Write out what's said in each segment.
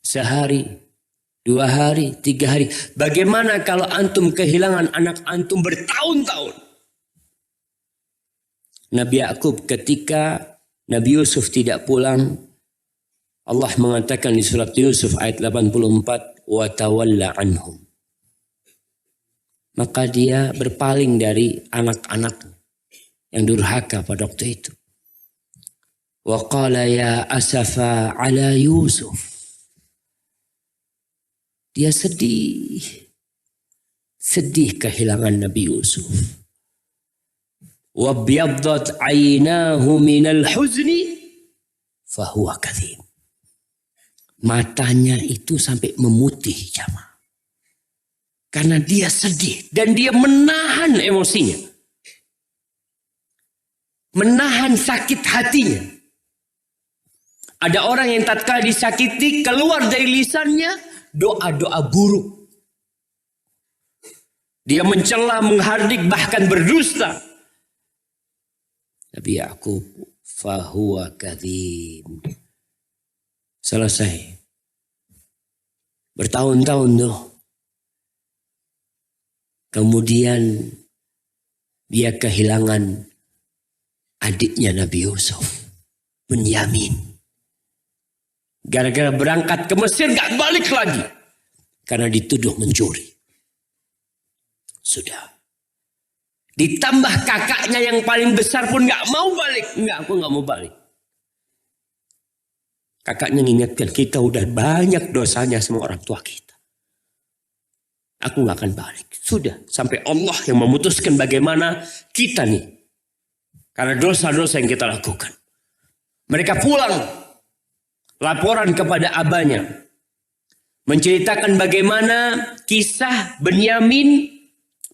Sehari, 2 hari, 3 hari. Bagaimana kalau antum kehilangan anak antum bertahun-tahun? Nabi Yakub ketika Nabi Yusuf tidak pulang, Allah mengatakan di surat Yusuf ayat 84, wa tawalla anhum. Maka dia berpaling dari anak-anak yang durhaka pada waktu itu. Wa qala ya asafa ala Yusuf. Dia sedih. Sedih kehilangan Nabi Yusuf. Wa biyaddat aynahu minal huzni fahuwa kadhib. Matanya itu sampai memutih jamaah. Karena dia sedih dan dia menahan emosinya. Menahan sakit hatinya. Ada orang yang tatkala disakiti keluar dari lisannya doa-doa buruk. Dia mencela, menghardik, bahkan berdusta. Nabi Yakub fahuwa kadzib. Selesai. Bertahun-tahun tuh. Kemudian dia kehilangan adiknya Nabi Yusuf, Bunyamin. Gara-gara berangkat ke Mesir gak balik lagi. Karena dituduh mencuri. Sudah. Ditambah kakaknya yang paling besar pun gak mau balik. Enggak, aku gak mau balik. Kakaknya mengingatkan, kita udah banyak dosanya sama orang tua kita. Aku gak akan balik. Sudah. Sampai Allah yang memutuskan bagaimana kita nih. Karena dosa-dosa yang kita lakukan. Mereka pulang. Laporan kepada abahnya. Menceritakan bagaimana kisah Bunyamin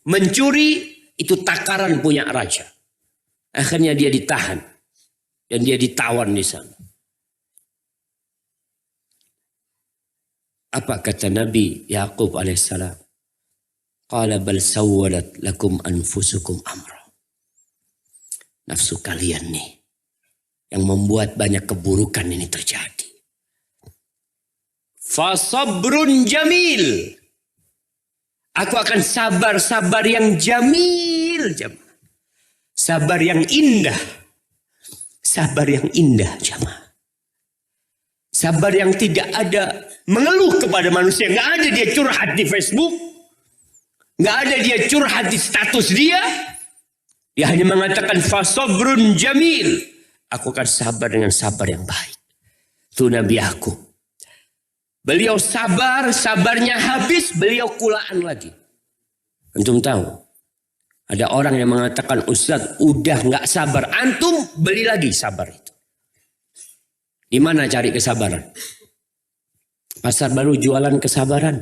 mencuri itu takaran punya raja. Akhirnya dia ditahan. Dan dia ditawan di sana. Apa kata Nabi Yakub alaihissalam? Qala bal sawwalat lakum anfusukum amra. Nafsu kalian nih. Yang membuat banyak keburukan ini terjadi. Fasabrun jamil. Aku akan sabar yang jamil. Sabar yang indah. Sabar yang indah jamaah. Sabar yang tidak ada mengeluh kepada manusia. Nggak ada dia curhat di Facebook. Nggak ada dia curhat di status dia. Dia hanya mengatakan fasabrun jamil. Aku akan sabar dengan sabar yang baik. Itu Nabi Yakub. Beliau sabar, sabarnya habis, beliau kulaan lagi. Antum tahu? Ada orang yang mengatakan, Ustaz, udah nggak sabar. Antum beli lagi sabar itu. Di mana cari kesabaran? Pasar baru jualan kesabaran.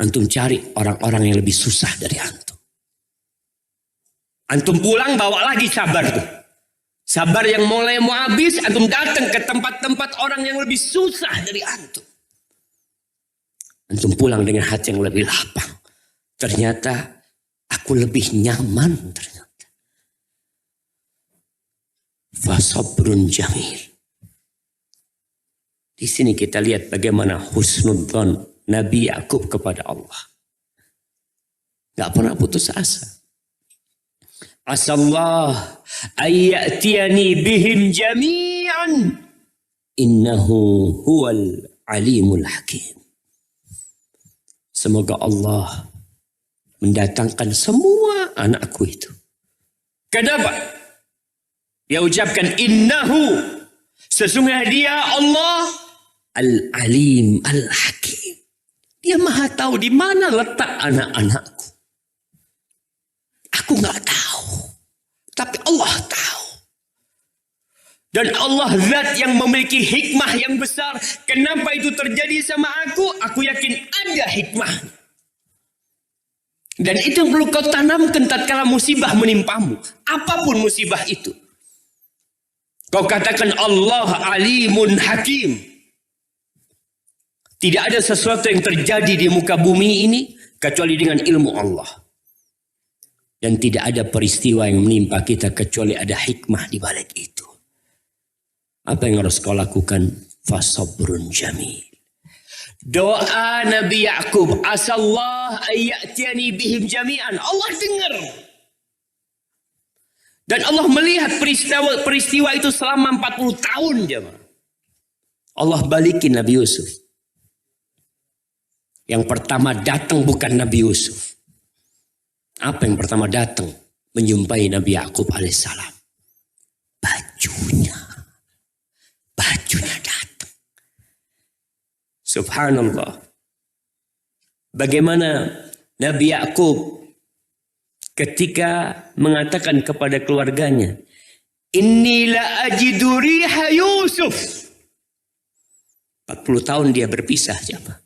Antum cari orang-orang yang lebih susah dari antum. Antum pulang bawa lagi sabar tuh. Sabar yang mulai mau habis, antum datang ke tempat-tempat orang yang lebih susah dari antum. Antum pulang dengan hati yang lebih lapang. Ternyata aku lebih nyaman ternyata. Fasabrun jamil. Di sini kita lihat bagaimana husnudzon Nabi Yakub kepada Allah. Gak pernah putus asa. Asallah ayyatiyani bihim jami'an innahu huwal alimul hakim. Semoga Allah mendatangkan semua anakku itu. Kenapa? Dia ucapkan innahu. Sesungguhnya dia Allah al-alim al-hakim. Dia maha tahu di mana letak anak-anakku. Aku nggak tahu. Tapi Allah tahu. Dan Allah zat yang memiliki hikmah yang besar. Kenapa itu terjadi sama aku? Aku yakin ada hikmah. Dan itu yang perlu kau tanamkan tatkala musibah menimpamu. Apapun musibah itu. Kau katakan Allah alimun hakim. Tidak ada sesuatu yang terjadi di muka bumi ini kecuali dengan ilmu Allah. Dan tidak ada peristiwa yang menimpa kita kecuali ada hikmah di balik itu. Apa yang harus kau lakukan? fasabrun jamil. Doa Nabi Yakub, asallah ayyatiani bihim jami'an. Allah dengar. Dan Allah melihat peristiwa itu selama 40 tahun jemaah. Allah balikin Nabi Yusuf. Yang pertama datang bukan Nabi Yusuf. Apa yang pertama datang? Menjumpai Nabi Yakub alaihissalam. Bajunya datang. Subhanallah. Bagaimana Nabi Yakub ketika mengatakan kepada keluarganya, inni la ajidu riha Yusuf. 40 tahun dia berpisah jemaah.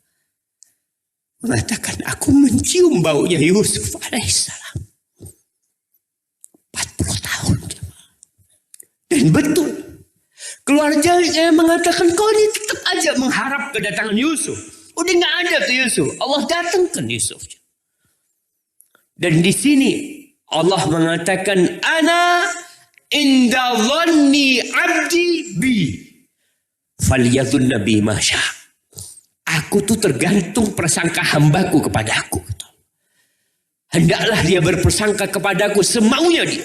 Mengatakan aku mencium baunya Yusuf alaihissalam. 40 tahun jemaah. Dan betul. Keluarganya mengatakan kau ini tetap aja mengharap kedatangan Yusuf. Udah nggak ada tuh Yusuf. Allah datangkan Yusuf. Dan di sini Allah mengatakan ana inda dhanni abdi bi falyadhun nabi masya. Aku tuh tergantung prasangka hambaku kepada aku. Hendaklah dia berprasangka kepadaku semaunya dia.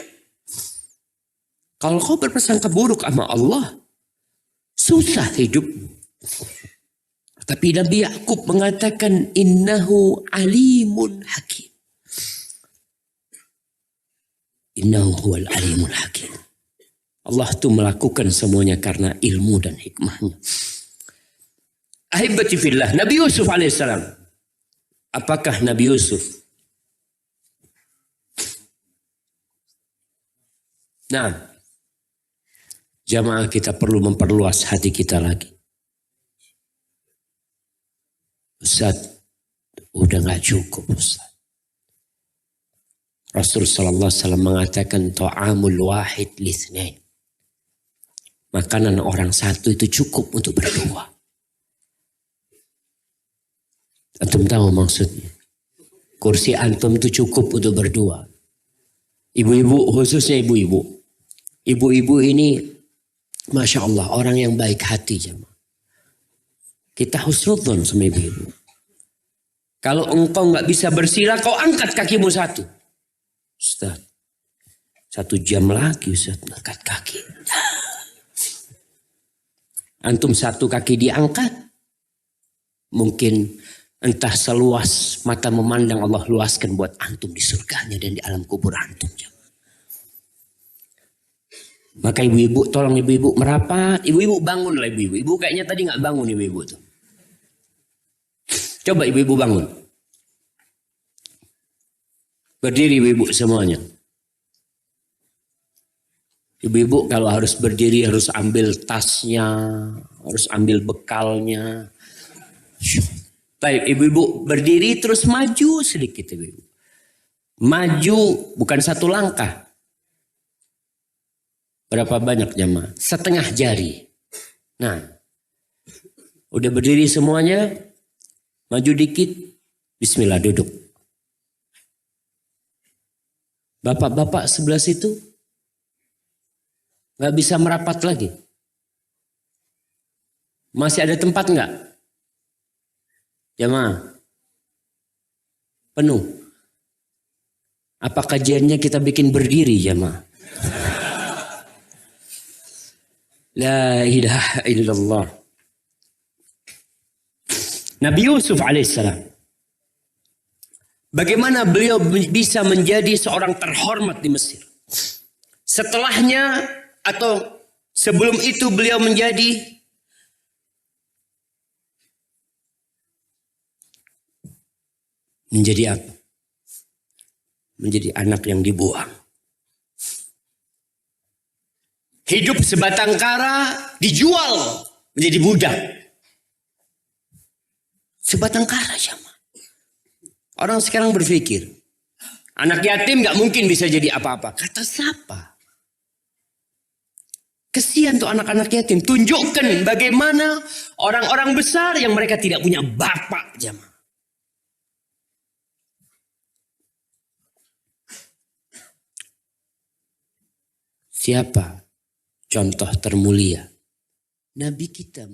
Kalau kau berprasangka buruk sama Allah, susah hidup. Tapi Nabi Yakub mengatakan innahu alimun hakim. Innahu huwal alimul hakim. Allah tuh melakukan semuanya karena ilmu dan hikmahnya. Ahibati fillah, Nabi Yusuf alaihissalam. Apakah Nabi Yusuf? Nah, jamaah kita perlu memperluas hati kita lagi. Ustaz, udah gak cukup Ustaz. Rasul sallallahu alaihi wasallam mengatakan ta'amul wahid litsnain. Makanan orang satu itu cukup untuk berdua. Antum tahu maksudnya? Kursi antum itu cukup untuk berdua. Ibu-ibu, khususnya ibu-ibu. Ibu-ibu ini Masya Allah orang yang baik hati jemaah. Kita husnudzon sama ibu-ibu. Kalau engkau gak bisa bersila, kau angkat kakimu satu. Ustaz, 1 jam lagi Ustaz angkat kaki. Antum 1 kaki diangkat. Mungkin entah seluas mata memandang Allah luaskan buat antum di surganya dan di alam kubur antum. Maka ibu-ibu tolong ibu-ibu merapat. Ibu-ibu bangun lah ibu-ibu. Ibu kayaknya tadi gak bangun ibu-ibu tuh. Coba ibu-ibu bangun. Berdiri ibu-ibu semuanya. Ibu-ibu kalau harus berdiri harus ambil tasnya. Harus ambil bekalnya. Baik, ibu-ibu berdiri terus maju sedikit ibu-ibu. Maju bukan 1 langkah. Berapa banyak jamaah? 1/2 jari. Nah, udah berdiri semuanya. Maju dikit. Bismillah duduk. Bapak-bapak sebelah situ. Gak bisa merapat lagi. Masih ada tempat gak? Jamaah. Penuh. Apa kajiannya kita bikin berdiri jamaah? La ilaha illallah. Nabi Yusuf alaihissalam. Bagaimana beliau bisa menjadi seorang terhormat di Mesir. Setelahnya atau sebelum itu beliau menjadi apa? Menjadi anak yang dibuang. Hidup sebatang kara dijual menjadi budak. Sebatang kara sama. Orang sekarang berpikir, anak yatim gak mungkin bisa jadi apa-apa. Kata siapa? Kesian tuh anak-anak yatim. Tunjukkan bagaimana orang-orang besar yang mereka tidak punya bapak jamaah. Siapa contoh termulia? Nabi kita.